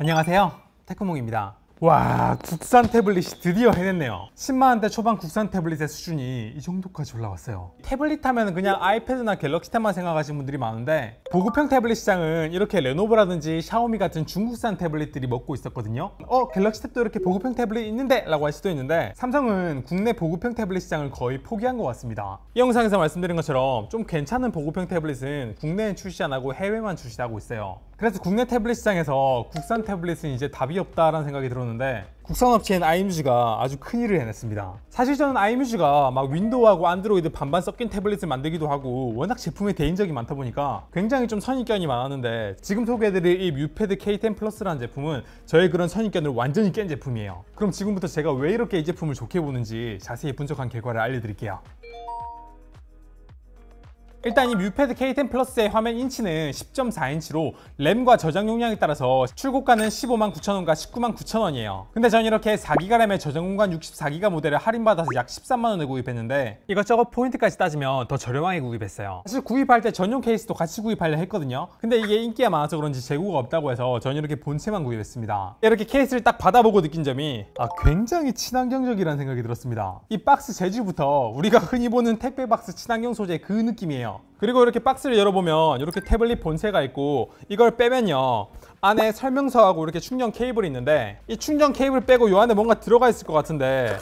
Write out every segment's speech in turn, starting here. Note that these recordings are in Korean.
안녕하세요, 테크몽입니다. 와, 국산 태블릿이 드디어 해냈네요. 10만원대 초반 국산 태블릿의 수준이 이 정도까지 올라왔어요. 태블릿 하면 그냥 아이패드나 갤럭시 탭만 생각하시는 분들이 많은데, 보급형 태블릿 시장은 이렇게 레노버라든지 샤오미 같은 중국산 태블릿들이 먹고 있었거든요. 갤럭시 탭도 이렇게 보급형 태블릿 있는데? 라고 할 수도 있는데, 삼성은 국내 보급형 태블릿 시장을 거의 포기한 것 같습니다. 이 영상에서 말씀드린 것처럼 좀 괜찮은 보급형 태블릿은 국내엔 출시 안 하고 해외만 출시하고 있어요. 그래서 국내 태블릿 시장에서 국산 태블릿은 이제 답이 없다라는 생각이 들었는데, 국산 업체인 아이뮤즈가 아주 큰일을 해냈습니다. 사실 저는 아이뮤즈가 막 윈도우하고 안드로이드 반반 섞인 태블릿을 만들기도 하고 워낙 제품에 대인적이 많다 보니까 굉장히 좀 선입견이 많았는데, 지금 소개해드릴 이 뮤패드 K10 플러스라는 제품은 저의 그런 선입견을 완전히 깬 제품이에요. 그럼 지금부터 제가 왜 이렇게 이 제품을 좋게 보는지 자세히 분석한 결과를 알려드릴게요. 일단 이 뮤패드 K10 플러스의 화면 인치는 10.4인치로 램과 저장 용량에 따라서 출고가는 159,000원과 199,900원이에요. 근데 전 이렇게 4GB 램의 저장 공간 64GB 모델을 할인받아서 약 13만원에 구입했는데, 이것저것 포인트까지 따지면 더 저렴하게 구입했어요. 사실 구입할 때 전용 케이스도 같이 구입하려 했거든요. 근데 이게 인기가 많아서 그런지 재고가 없다고 해서 전 이렇게 본체만 구입했습니다. 이렇게 케이스를 딱 받아보고 느낀 점이 굉장히 친환경적이라는 생각이 들었습니다. 이 박스 재질부터 우리가 흔히 보는 택배 박스 친환경 소재 그 느낌이에요. 그리고 이렇게 박스를 열어보면 이렇게 태블릿 본체가 있고, 이걸 빼면요 안에 설명서하고 이렇게 충전 케이블이 있는데, 이 충전 케이블 빼고 이 안에 뭔가 들어가 있을 것 같은데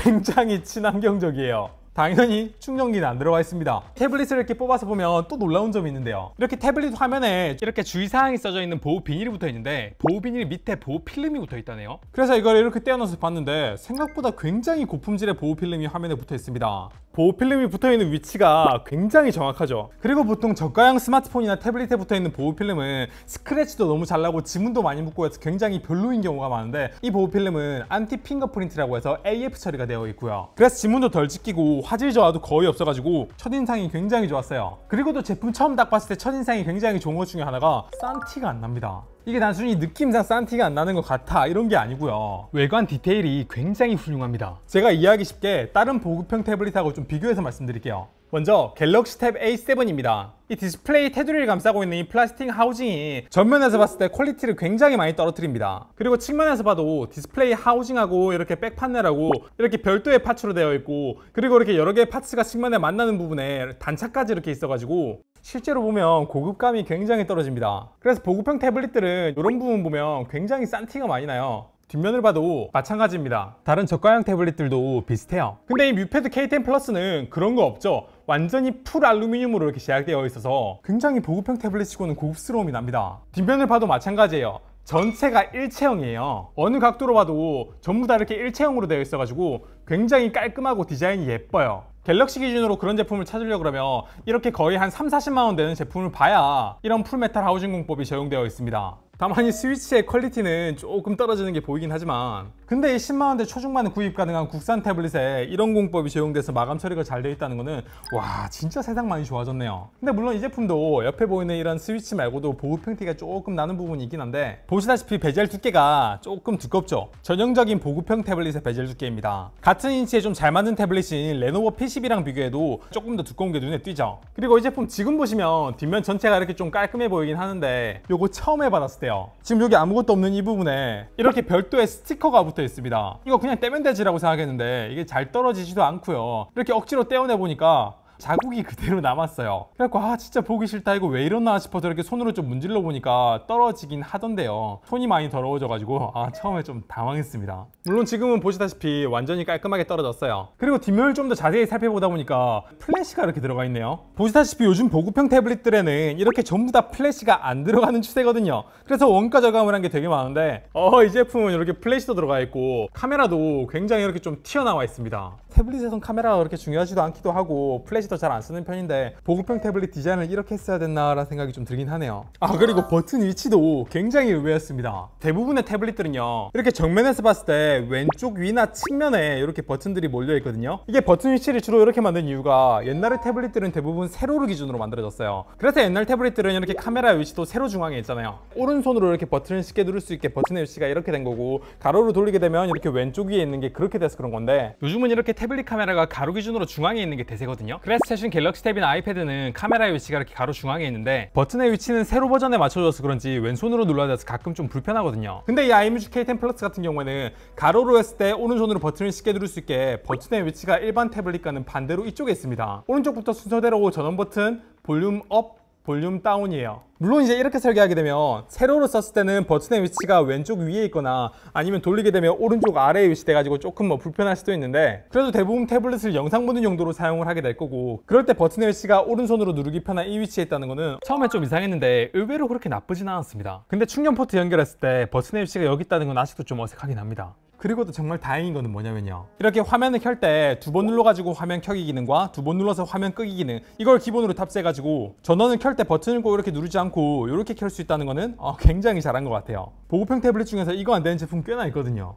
굉장히 친환경적이에요. 당연히 충전기는 안 들어가 있습니다. 태블릿을 이렇게 뽑아서 보면 또 놀라운 점이 있는데요, 이렇게 태블릿 화면에 이렇게 주의사항이 써져 있는 보호 비닐이 붙어 있는데, 보호 비닐 밑에 보호 필름이 붙어 있다네요. 그래서 이걸 이렇게 떼어넣어서 봤는데 생각보다 굉장히 고품질의 보호 필름이 화면에 붙어 있습니다. 보호 필름이 붙어있는 위치가 굉장히 정확하죠. 그리고 보통 저가형 스마트폰이나 태블릿에 붙어있는 보호 필름은 스크래치도 너무 잘 나고 지문도 많이 묻고 해서 굉장히 별로인 경우가 많은데, 이 보호 필름은 안티 핑거프린트라고 해서 AF 처리가 되어 있고요. 그래서 지문도 덜 찍히고 화질 저하도 거의 없어가지고 첫인상이 굉장히 좋았어요. 그리고 또 제품 처음 딱 봤을 때 첫인상이 굉장히 좋은 것 중에 하나가 싼 티가 안 납니다. 이게 단순히 느낌상 싼 티가 안 나는 것 같아 이런 게 아니고요, 외관 디테일이 굉장히 훌륭합니다. 제가 이해하기 쉽게 다른 보급형 태블릿하고 좀 비교해서 말씀드릴게요. 먼저 갤럭시 탭 A7입니다. 이 디스플레이 테두리를 감싸고 있는 이 플라스틱 하우징이 전면에서 봤을 때 퀄리티를 굉장히 많이 떨어뜨립니다. 그리고 측면에서 봐도 디스플레이 하우징하고 이렇게 백 판넬하고 이렇게 별도의 파츠로 되어 있고, 그리고 이렇게 여러 개의 파츠가 측면에 만나는 부분에 단차까지 이렇게 있어가지고 실제로 보면 고급감이 굉장히 떨어집니다. 그래서 보급형 태블릿들은 이런 부분 보면 굉장히 싼 티가 많이 나요. 뒷면을 봐도 마찬가지입니다. 다른 저가형 태블릿들도 비슷해요. 근데 이 뮤패드 K10 플러스는 그런 거 없죠. 완전히 풀 알루미늄으로 이렇게 제작되어 있어서 굉장히 보급형 태블릿치고는 고급스러움이 납니다. 뒷면을 봐도 마찬가지예요. 전체가 일체형이에요. 어느 각도로 봐도 전부 다 이렇게 일체형으로 되어 있어가지고 굉장히 깔끔하고 디자인이 예뻐요. 갤럭시 기준으로 그런 제품을 찾으려고 그러면 이렇게 거의 한 3-40만원 되는 제품을 봐야 이런 풀메탈 하우징 공법이 적용되어 있습니다. 다만 이 스위치의 퀄리티는 조금 떨어지는 게 보이긴 하지만, 근데 이 10만원대 초중반에 구입 가능한 국산 태블릿에 이런 공법이 적용돼서 마감 처리가 잘 되어 있다는 거는 와, 진짜 세상 많이 좋아졌네요. 근데 물론 이 제품도 옆에 보이는 이런 스위치 말고도 보급형 티가 조금 나는 부분이 있긴 한데, 보시다시피 베젤 두께가 조금 두껍죠. 전형적인 보급형 태블릿의 베젤 두께입니다. 같은 인치에 좀 잘 맞는 태블릿인 레노버 P12랑 비교해도 조금 더 두꺼운 게 눈에 띄죠. 그리고 이 제품 지금 보시면 뒷면 전체가 이렇게 좀 깔끔해 보이긴 하는데, 요거 처음 해받았을 때 지금 여기 아무것도 없는 이 부분에 이렇게 별도의 스티커가 붙어 있습니다. 이거 그냥 떼면 되지라고 생각했는데 이게 잘 떨어지지도 않고요. 이렇게 억지로 떼어내 보니까 자국이 그대로 남았어요. 그래갖고 진짜 보기 싫다, 이거 왜 이러나 싶어서 이렇게 손으로 좀 문질러 보니까 떨어지긴 하던데요. 손이 많이 더러워져가지고 처음에 좀 당황했습니다. 물론 지금은 보시다시피 완전히 깔끔하게 떨어졌어요. 그리고 뒷면을 좀 더 자세히 살펴보다 보니까 플래시가 이렇게 들어가 있네요. 보시다시피 요즘 보급형 태블릿들에는 이렇게 전부 다 플래시가 안 들어가는 추세거든요. 그래서 원가 절감을 한 게 되게 많은데 이 제품은 이렇게 플래시도 들어가 있고 카메라도 굉장히 이렇게 좀 튀어나와 있습니다. 태블릿에선 카메라가 그렇게 중요하지도 않기도 하고 플래시도 잘 안 쓰는 편인데, 보급형 태블릿 디자인을 이렇게 했어야 됐나라는 생각이 좀 들긴 하네요. 그리고 버튼 위치도 굉장히 의외였습니다. 대부분의 태블릿들은요 이렇게 정면에서 봤을 때 왼쪽 위나 측면에 이렇게 버튼들이 몰려 있거든요. 이게 버튼 위치를 주로 이렇게 만든 이유가, 옛날의 태블릿들은 대부분 세로를 기준으로 만들어졌어요. 그래서 옛날 태블릿들은 이렇게 카메라 위치도 세로 중앙에 있잖아요. 오른손으로 이렇게 버튼을 쉽게 누를 수 있게 버튼의 위치가 이렇게 된 거고, 가로로 돌리게 되면 이렇게 왼쪽 위에 있는 게 그렇게 돼서 그런 건데, 요즘은 이렇게 태블릿 카메라가 가로 기준으로 중앙에 있는 게 대세거든요. 그래서 플레이스테이션 갤럭시 탭이나 아이패드는 카메라의 위치가 이렇게 가로 중앙에 있는데 버튼의 위치는 새로 버전에 맞춰져서 그런지 왼손으로 눌러야 돼서 가끔 좀 불편하거든요. 근데 이 iMusic K10 플러스 같은 경우에는 가로로 했을 때 오른손으로 버튼을 쉽게 누를 수 있게 버튼의 위치가 일반 태블릿과는 반대로 이쪽에 있습니다. 오른쪽부터 순서대로 전원 버튼, 볼륨 업, 볼륨 다운이에요. 물론 이제 이렇게 설계하게 되면 세로로 썼을 때는 버튼의 위치가 왼쪽 위에 있거나 아니면 돌리게 되면 오른쪽 아래에 위치돼가지고 조금 불편할 수도 있는데, 그래도 대부분 태블릿을 영상 보는 용도로 사용을 하게 될 거고, 그럴 때 버튼의 위치가 오른손으로 누르기 편한 이 위치에 있다는 거는 처음에 좀 이상했는데 의외로 그렇게 나쁘진 않았습니다. 근데 충전 포트 연결했을 때 버튼의 위치가 여기 있다는 건 아직도 좀 어색하긴 합니다. 그리고 또 정말 다행인 거는 뭐냐면요, 이렇게 화면을 켤 때 두 번 눌러가지고 화면 켜기 기능과 두 번 눌러서 화면 끄기 기능, 이걸 기본으로 탑재해가지고 전원을 켤 때 버튼을 꼭 이렇게 누르지 않고 이렇게 켤 수 있다는 거는 굉장히 잘한 것 같아요. 보급형 태블릿 중에서 이거 안 되는 제품 꽤나 있거든요.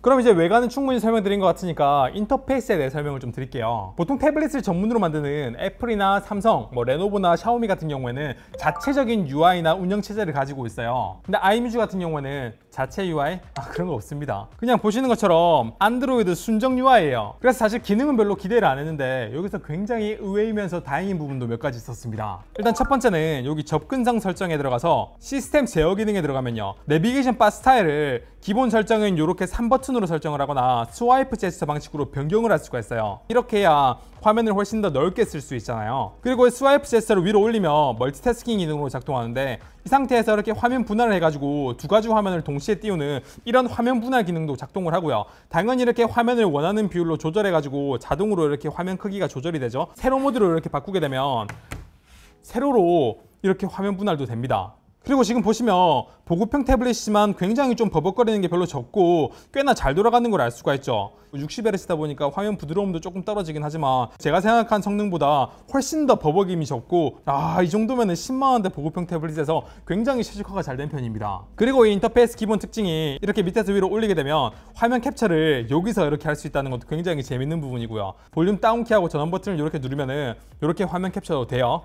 그럼 이제 외관은 충분히 설명드린 것 같으니까 인터페이스에 대해 설명을 좀 드릴게요. 보통 태블릿을 전문으로 만드는 애플이나 삼성, 레노버나 샤오미 같은 경우에는 자체적인 UI나 운영체제를 가지고 있어요. 근데 iMusic 같은 경우에는 자체 UI? 그런 거 없습니다. 그냥 보시는 것처럼 안드로이드 순정 UI예요. 그래서 사실 기능은 별로 기대를 안 했는데 여기서 굉장히 의외이면서 다행인 부분도 몇 가지 있었습니다. 일단 첫 번째는 여기 접근성 설정에 들어가서 시스템 제어 기능에 들어가면요, 내비게이션 바 스타일을 기본 설정은 이렇게 3버튼으로 설정을 하거나 스와이프 제스처 방식으로 변경을 할 수가 있어요. 이렇게 해야 화면을 훨씬 더 넓게 쓸 수 있잖아요. 그리고 스와이프 제스처를 위로 올리면 멀티태스킹 기능으로 작동하는데, 이 상태에서 이렇게 화면 분할을 해가지고 두 가지 화면을 동시에 띄우는 이런 화면 분할 기능도 작동을 하고요. 당연히 이렇게 화면을 원하는 비율로 조절해가지고 자동으로 이렇게 화면 크기가 조절이 되죠. 세로 모드로 이렇게 바꾸게 되면 세로로 이렇게 화면 분할도 됩니다. 그리고 지금 보시면 보급형 태블릿이지만 굉장히 좀 버벅거리는 게 별로 적고 꽤나 잘 돌아가는 걸 알 수가 있죠. 60Hz다 보니까 화면 부드러움도 조금 떨어지긴 하지만 제가 생각한 성능보다 훨씬 더 버벅임이 적고, 이 정도면 10만원대 보급형 태블릿에서 굉장히 최적화가 잘 된 편입니다. 그리고 이 인터페이스 기본 특징이 이렇게 밑에서 위로 올리게 되면 화면 캡처를 여기서 이렇게 할 수 있다는 것도 굉장히 재밌는 부분이고요. 볼륨 다운키하고 전원 버튼을 이렇게 누르면은 이렇게 화면 캡처도 돼요.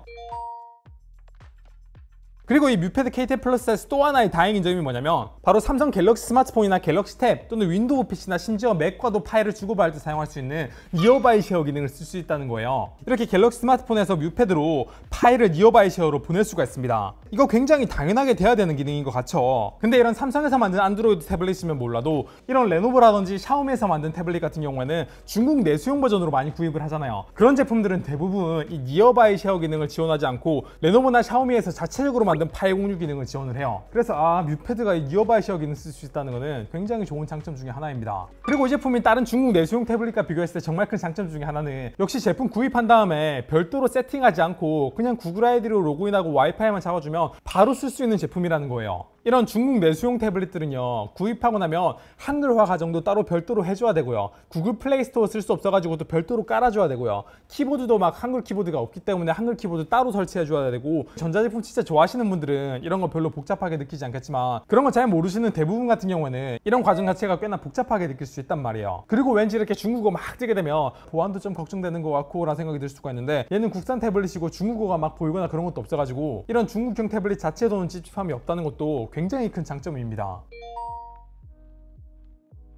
그리고 이 뮤패드 K10 플러스에서 또 하나의 다행인 점이 뭐냐면, 바로 삼성 갤럭시 스마트폰이나 갤럭시 탭 또는 윈도우 PC나 심지어 맥과도 파일을 주고받을 때 사용할 수 있는 니어바이 쉐어 기능을 쓸 수 있다는 거예요. 이렇게 갤럭시 스마트폰에서 뮤패드로 파일을 니어바이 쉐어로 보낼 수가 있습니다. 이거 굉장히 당연하게 돼야 되는 기능인 것 같죠. 근데 이런 삼성에서 만든 안드로이드 태블릿이면 몰라도 이런 레노버라든지 샤오미에서 만든 태블릿 같은 경우에는 중국 내수용 버전으로 많이 구입을 하잖아요. 그런 제품들은 대부분 이 니어바이 쉐어 기능을 지원하지 않고 레노버나 샤오미에서 자체적으로 만든 파일 공유 기능을 지원을 해요. 그래서 뮤패드가 이 니어바이 쉐어 기능을 쓸 수 있다는 것은 굉장히 좋은 장점 중에 하나입니다. 그리고 이 제품이 다른 중국 내수용 태블릿과 비교했을 때 정말 큰 장점 중에 하나는 역시 제품 구입한 다음에 별도로 세팅하지 않고 그냥 구글 아이디로 로그인하고 와이파이만 잡아주면 바로 쓸 수 있는 제품이라는 거예요. 이런 중국 내수용 태블릿들은요, 구입하고 나면 한글화 과정도 따로 별도로 해줘야 되고요, 구글 플레이 스토어 쓸 수 없어가지고 또 별도로 깔아줘야 되고요, 키보드도 막 한글 키보드가 없기 때문에 한글 키보드 따로 설치해줘야 되고, 전자제품 진짜 좋아하시는 분들은 이런 거 별로 복잡하게 느끼지 않겠지만 그런 거 잘 모르시는 대부분 같은 경우에는 이런 과정 자체가 꽤나 복잡하게 느낄 수 있단 말이에요. 그리고 왠지 이렇게 중국어 막 뜨게 되면 보안도 좀 걱정되는 것 같고 라는 생각이 들 수가 있는데, 얘는 국산 태블릿이고 중국어가 막 보이거나 그런 것도 없어가지고 이런 중국형 태블릿 자체에서는 찝찝함이 없다는 것도 굉장히 큰 장점입니다.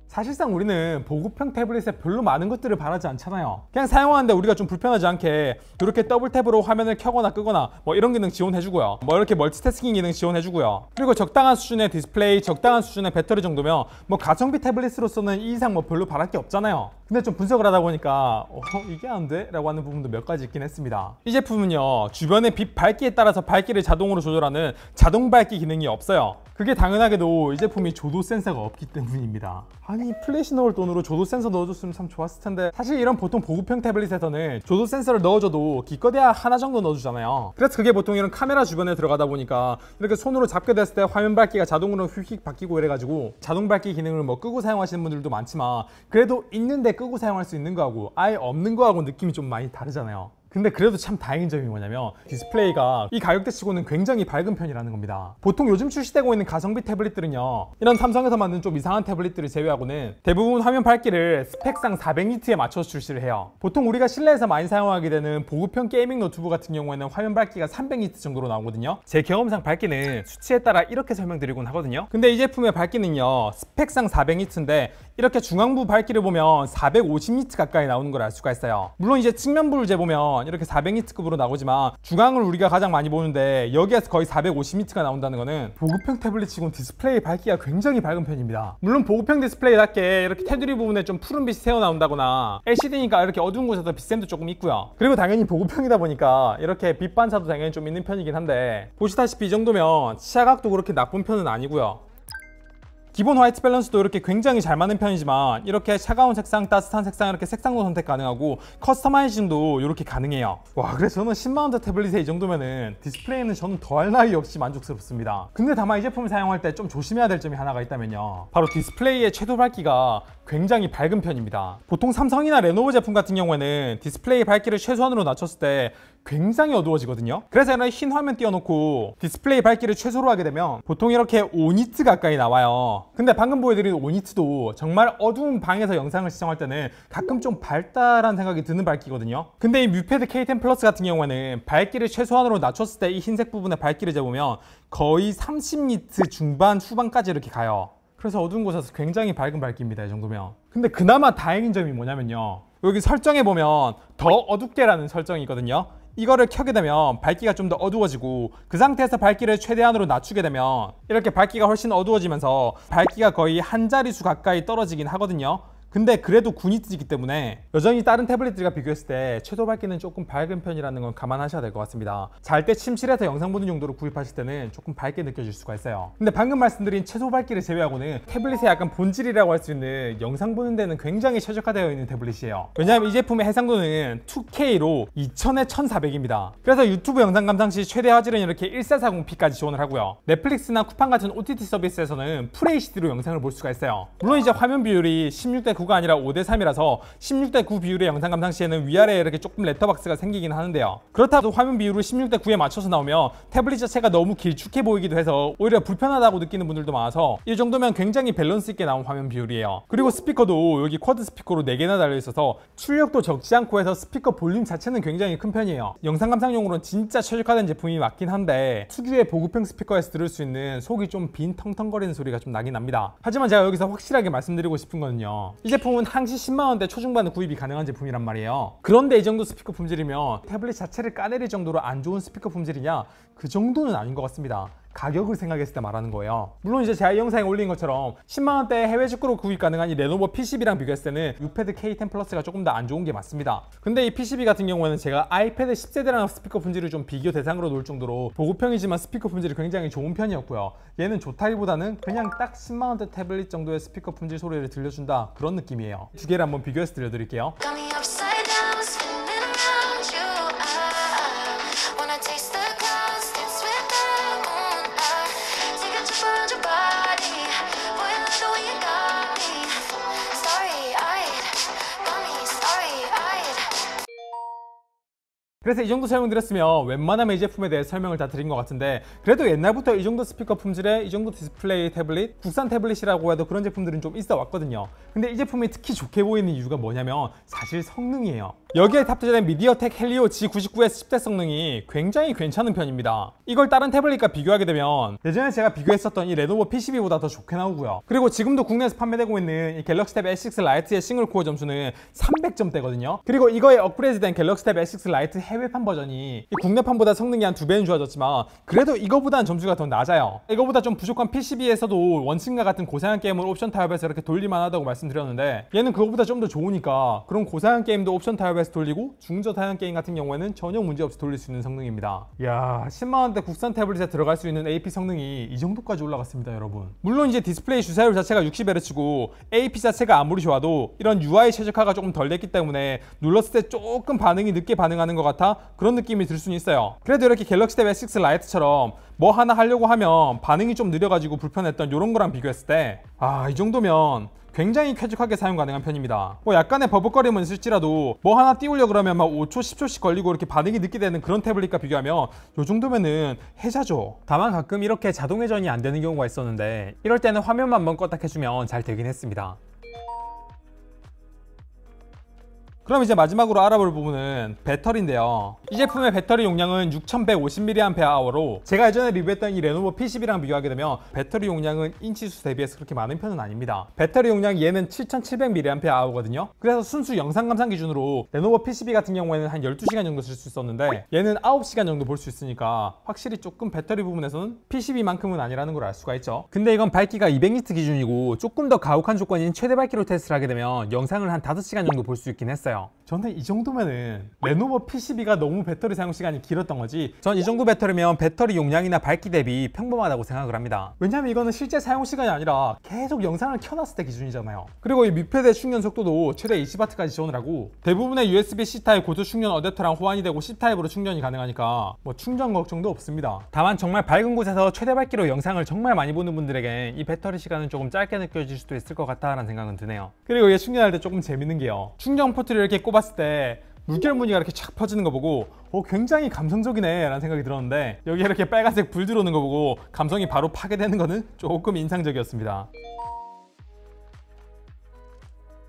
사실상 우리는 보급형 태블릿에 별로 많은 것들을 바라지 않잖아요. 그냥 사용하는데 우리가 좀 불편하지 않게 이렇게 더블 탭으로 화면을 켜거나 끄거나 이런 기능 지원해주고요, 이렇게 멀티태스킹 기능 지원해주고요, 그리고 적당한 수준의 디스플레이, 적당한 수준의 배터리 정도면 가성비 태블릿으로서는 이 이상 별로 바랄 게 없잖아요. 근데 좀 분석을 하다 보니까 이게 안 돼? 라고 하는 부분도 몇 가지 있긴 했습니다. 이 제품은요, 주변의 빛 밝기에 따라서 밝기를 자동으로 조절하는 자동 밝기 기능이 없어요. 그게 당연하게도 이 제품이 조도 센서가 없기 때문입니다. 아니, 플래시 넣을 돈으로 조도 센서 넣어줬으면 참 좋았을 텐데, 사실 이런 보통 보급형 태블릿에서는 조도 센서를 넣어줘도 기껏해야 하나 정도 넣어주잖아요. 그래서 그게 보통 이런 카메라 주변에 들어가다 보니까 이렇게 손으로 잡게 됐을 때 화면 밝기가 자동으로 휙휙 바뀌고 이래가지고 자동 밝기 기능을 끄고 사용하시는 분들도 많지만, 그래도 있는데 끄고 사용할 수 있는 거하고 아예 없는 거하고 느낌이 좀 많이 다르잖아요. 근데 그래도 참 다행인 점이 뭐냐면 디스플레이가 이 가격대치고는 굉장히 밝은 편이라는 겁니다. 보통 요즘 출시되고 있는 가성비 태블릿들은요, 이런 삼성에서 만든 좀 이상한 태블릿들을 제외하고는 대부분 화면 밝기를 스펙상 400니트에 맞춰서 출시를 해요. 보통 우리가 실내에서 많이 사용하게 되는 보급형 게이밍 노트북 같은 경우에는 화면 밝기가 300니트 정도로 나오거든요. 제 경험상 밝기는 수치에 따라 이렇게 설명드리곤 하거든요. 근데 이 제품의 밝기는요, 스펙상 400니트인데 이렇게 중앙부 밝기를 보면 450니트 가까이 나오는 걸 알 수가 있어요. 물론 이제 측면부를 재보면 이렇게 400니트급으로 나오지만 중앙을 우리가 가장 많이 보는데 여기에서 거의 450니트가 나온다는 거는 보급형 태블릿치곤 디스플레이 밝기가 굉장히 밝은 편입니다. 물론 보급형 디스플레이답게 이렇게 테두리 부분에 좀 푸른 빛이 새어나온다거나 LCD니까 이렇게 어두운 곳에서 빛샘도 조금 있고요. 그리고 당연히 보급형이다 보니까 이렇게 빛 반사도 당연히 좀 있는 편이긴 한데, 보시다시피 이 정도면 시야각도 그렇게 나쁜 편은 아니고요. 기본 화이트 밸런스도 이렇게 굉장히 잘 맞는 편이지만 이렇게 차가운 색상, 따뜻한 색상 이렇게 색상도 선택 가능하고 커스터마이징도 이렇게 가능해요. 와, 그래서 저는 10만원대 태블릿에 이 정도면은 디스플레이는 저는 더할 나위 없이 만족스럽습니다. 근데 다만 이 제품을 사용할 때 좀 조심해야 될 점이 하나가 있다면요, 바로 디스플레이의 최도 밝기가 굉장히 밝은 편입니다. 보통 삼성이나 레노버 제품 같은 경우에는 디스플레이 밝기를 최소한으로 낮췄을 때 굉장히 어두워지거든요. 그래서 이런 흰 화면 띄워놓고 디스플레이 밝기를 최소로 하게 되면 보통 이렇게 5니트 가까이 나와요. 근데 방금 보여드린 5니트도 정말 어두운 방에서 영상을 시청할 때는 가끔 좀 밝다라는 생각이 드는 밝기거든요. 근데 이 뮤패드 K10 플러스 같은 경우에는 밝기를 최소한으로 낮췄을 때 이 흰색 부분의 밝기를 재보면 거의 30니트 중반 후반까지 이렇게 가요. 그래서 어두운 곳에서 굉장히 밝은 밝기입니다, 이 정도면. 근데 그나마 다행인 점이 뭐냐면요, 여기 설정에 보면 더 어둡게라는 설정이 있거든요. 이거를 켜게 되면 밝기가 좀 더 어두워지고, 그 상태에서 밝기를 최대한으로 낮추게 되면 이렇게 밝기가 훨씬 어두워지면서 밝기가 거의 한 자릿수 가까이 떨어지긴 하거든요. 근데 그래도 9니트이기 때문에 여전히 다른 태블릿들과 비교했을 때 최소 밝기는 조금 밝은 편이라는 건 감안하셔야 될 것 같습니다. 잘 때 침실에서 영상 보는 용도로 구입하실 때는 조금 밝게 느껴질 수가 있어요. 근데 방금 말씀드린 최소 밝기를 제외하고는 태블릿의 약간 본질이라고 할 수 있는 영상 보는 데는 굉장히 최적화되어 있는 태블릿이에요. 왜냐하면 이 제품의 해상도는 2K로 2000에 1400입니다. 그래서 유튜브 영상 감상 시 최대 화질은 이렇게 1440p까지 지원을 하고요. 넷플릭스나 쿠팡 같은 OTT 서비스에서는 FHD로 영상을 볼 수가 있어요. 물론 이제 화면 비율이 16:9가 아니라 5:3이라서 16:9 비율의 영상 감상 시에는 위아래에 이렇게 조금 레터박스가 생기긴 하는데요. 그렇다고 화면 비율을 16:9에 맞춰서 나오면 태블릿 자체가 너무 길쭉해 보이기도 해서 오히려 불편하다고 느끼는 분들도 많아서 이 정도면 굉장히 밸런스 있게 나온 화면 비율이에요. 그리고 스피커도 여기 쿼드 스피커로 4개나 달려있어서 출력도 적지 않고 해서 스피커 볼륨 자체는 굉장히 큰 편이에요. 영상 감상용으로는 진짜 최적화된 제품이 맞긴 한데 특유의 보급형 스피커에서 들을 수 있는 속이 좀 빈 텅텅거리는 소리가 좀 나긴 납니다. 하지만 제가 여기서 확실하게 말씀드리고 싶은 거는요, 이 제품은 항시 10만원대 초중반에 구입이 가능한 제품이란 말이에요. 그런데 이 정도 스피커 품질이면 태블릿 자체를 까내릴 정도로 안 좋은 스피커 품질이냐? 그 정도는 아닌 것 같습니다. 가격을 생각했을 때 말하는 거예요. 물론 이제 제가 이 영상에 올린 것처럼 10만원대 해외 직구로 구입 가능한 이 레노버 P12랑 비교했을 때는 뮤패드 K10 플러스가 조금 더 안 좋은 게 맞습니다. 근데 이 P12 같은 경우에는 제가 아이패드 10세대랑 스피커 품질을 좀 비교 대상으로 놓을 정도로 보급형이지만 스피커 품질이 굉장히 좋은 편이었고요. 얘는 좋다기보다는 그냥 딱 10만원대 태블릿 정도의 스피커 품질 소리를 들려준다, 그런 느낌이에요. 두 개를 한번 비교해서 들려드릴게요. 그래서 이 정도 설명드렸으면 웬만하면 이 제품에 대해 설명을 다 드린 것 같은데, 그래도 옛날부터 이 정도 스피커 품질에 이 정도 디스플레이 태블릿, 국산 태블릿이라고 해도 그런 제품들은 좀 있어 왔거든요. 근데 이 제품이 특히 좋게 보이는 이유가 뭐냐면 사실 성능이에요. 여기에 탑재된 미디어텍 헬리오 G99S 10대 성능이 굉장히 괜찮은 편입니다. 이걸 다른 태블릿과 비교하게 되면 예전에 제가 비교했었던 이 레노버 P12보다 더 좋게 나오고요. 그리고 지금도 국내에서 판매되고 있는 이 갤럭시 탭 S6 라이트의 싱글코어 점수는 300점대거든요. 그리고 이거에 업그레이드된 갤럭시 탭 S6 라이트 해외판 버전이 이 국내판보다 성능이 한 2배는 좋아졌지만 그래도 이거보다는 점수가 더 낮아요. 이거보다 좀 부족한 P12에서도 원층과 같은 고사양 게임을 옵션 타협해서 이렇게 돌릴만 하다고 말씀드렸는데, 얘는 그거보다 좀 더 좋으니까 그런 고사양 게임도 옵션 타협해서 돌리고 중저다양 게임 같은 경우에는 전혀 문제없이 돌릴 수 있는 성능입니다. 이야, 10만원대 국산 태블릿에 들어갈 수 있는 AP 성능이 이 정도까지 올라갔습니다, 여러분. 물론 이제 디스플레이 주사율 자체가 60Hz고 AP 자체가 아무리 좋아도 이런 UI 최적화가 조금 덜 됐기 때문에 눌렀을 때 조금 반응이 늦게 반응하는 것 같아 그런 느낌이 들 수는 있어요. 그래도 이렇게 갤럭시 탭 S6 라이트처럼 뭐 하나 하려고 하면 반응이 좀 느려가지고 불편했던 이런 거랑 비교했을 때 이 정도면 굉장히 쾌적하게 사용 가능한 편입니다. 뭐 약간의 버벅거림은 있을지라도 뭐 하나 띄우려 그러면 막 5초, 10초씩 걸리고 이렇게 반응이 늦게 되는 그런 태블릿과 비교하면 이 정도면은 해자죠. 다만 가끔 이렇게 자동 회전이 안 되는 경우가 있었는데 이럴 때는 화면만 한번 껐다 켜주면 잘 되긴 했습니다. 그럼 이제 마지막으로 알아볼 부분은 배터리인데요. 이 제품의 배터리 용량은 6150mAh로 제가 예전에 리뷰했던 이 레노버 P12랑 비교하게 되면 배터리 용량은 인치수 대비해서 그렇게 많은 편은 아닙니다. 배터리 용량이 얘는 7700mAh거든요. 그래서 순수 영상 감상 기준으로 레노버 P12 같은 경우에는 한 12시간 정도 쓸 수 있었는데 얘는 9시간 정도 볼 수 있으니까 확실히 조금 배터리 부분에서는 P12만큼은 아니라는 걸 알 수가 있죠. 근데 이건 밝기가 200니트 기준이고 조금 더 가혹한 조건인 최대 밝기로 테스트를 하게 되면 영상을 한 5시간 정도 볼 수 있긴 했어요. 저는 이 정도면은 레노버 P12가 너무 배터리 사용 시간이 길었던 거지, 전 이 정도 배터리면 배터리 용량이나 밝기 대비 평범하다고 생각을 합니다. 왜냐면 이거는 실제 사용 시간이 아니라 계속 영상을 켜놨을 때 기준이잖아요. 그리고 이 뮤패드의 충전 속도도 최대 20W까지 지원을 하고 대부분의 USB-C 타입 고속 충전 어댑터랑 호환이 되고 C 타입으로 충전이 가능하니까 뭐 충전 걱정도 없습니다. 다만 정말 밝은 곳에서 최대 밝기로 영상을 정말 많이 보는 분들에게 이 배터리 시간은 조금 짧게 느껴질 수도 있을 것 같다라는 생각은 드네요. 그리고 이게 충전할 때 조금 재밌는 게요, 충전 포트를 이렇게 꼽았을 때 물결 무늬가 이렇게 촥 퍼지는 거 보고 굉장히 감성적이네 라는 생각이 들었는데, 여기 이렇게 빨간색 불 들어오는 거 보고 감성이 바로 파괴되는 거는 조금 인상적이었습니다.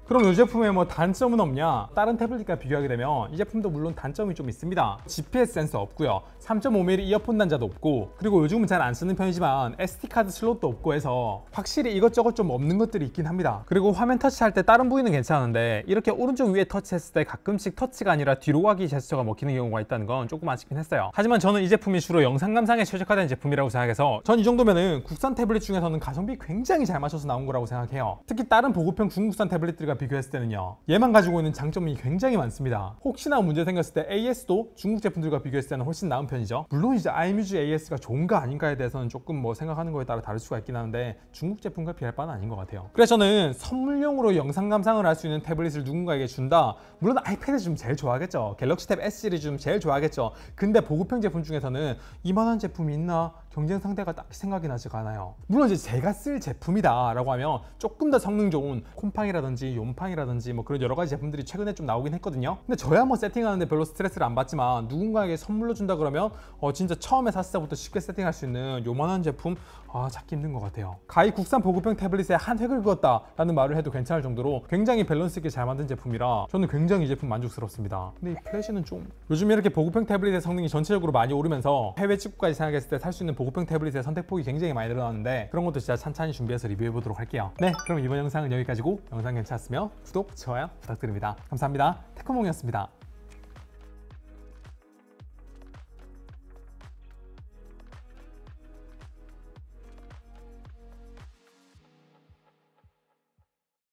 그럼 이 제품에 뭐 단점은 없냐? 다른 태블릿과 비교하게 되면 이 제품도 물론 단점이 좀 있습니다. GPS 센서 없고요, 3.5mm 이어폰 단자도 없고, 그리고 요즘은 잘 안 쓰는 편이지만 SD카드 슬롯도 없고 해서 확실히 이것저것 좀 없는 것들이 있긴 합니다. 그리고 화면 터치할 때 다른 부위는 괜찮은데 이렇게 오른쪽 위에 터치했을 때 가끔씩 터치가 아니라 뒤로 가기 제스처가 먹히는 경우가 있다는 건 조금 아쉽긴 했어요. 하지만 저는 이 제품이 주로 영상 감상에 최적화된 제품이라고 생각해서 전 이 정도면은 국산 태블릿 중에서는 가성비 굉장히 잘 맞춰서 나온 거라고 생각해요. 특히 다른 보급형 중국산 태블릿들과 비교했을 때는요, 얘만 가지고 있는 장점이 굉장히 많습니다. 혹시나 문제 생겼을 때 AS도 중국 제품들과 비교했을 때는 훨씬 나은 편이죠. 물론 이제 iMusic AS가 좋은가 아닌가에 대해서는 조금 뭐 생각하는 거에 따라 다를 수가 있긴 하는데 중국 제품과 비할 바는 아닌 것 같아요. 그래서 저는 선물용으로 영상 감상을 할 수 있는 태블릿을 누군가에게 준다, 물론 아이패드 좀 제일 좋아하겠죠, 갤럭시 탭 S 시리즈 좀 제일 좋아하겠죠. 근데 보급형 제품 중에서는 이만한 제품이 있나 경쟁 상대가 딱히 생각이 나지가 않아요. 물론 이제 제가 쓸 제품이다 라고 하면 조금 더 성능 좋은 콤팡이라든지 용팡이라든지 뭐 그런 여러 가지 제품들이 최근에 좀 나오긴 했거든요. 근데 저야 뭐 세팅하는데 별로 스트레스를 안 받지만 누군가에게 선물로 준다 그러면 진짜 처음에 샀을 때부터 쉽게 세팅할 수 있는 요만한 제품 찾기 힘든 것 같아요. 가히 국산 보급형 태블릿에 한 획을 그었다 라는 말을 해도 괜찮을 정도로 굉장히 밸런스 있게 잘 만든 제품이라 저는 굉장히 이 제품 만족스럽습니다. 근데 이 플래시는 좀 요즘 이렇게 보급형 태블릿의 성능이 전체적으로 많이 오르면서 해외 직구까지 생각했을 때 살 수 있는 보급형 태블릿의 선택폭이 굉장히 많이 늘어났는데 그런 것도 진짜 찬찬히 준비해서 리뷰해 보도록 할게요. 네, 그럼 이번 영상은 여기까지고 영상 괜찮았으면 구독, 좋아요 부탁드립니다. 감사합니다. 테크몽이었습니다.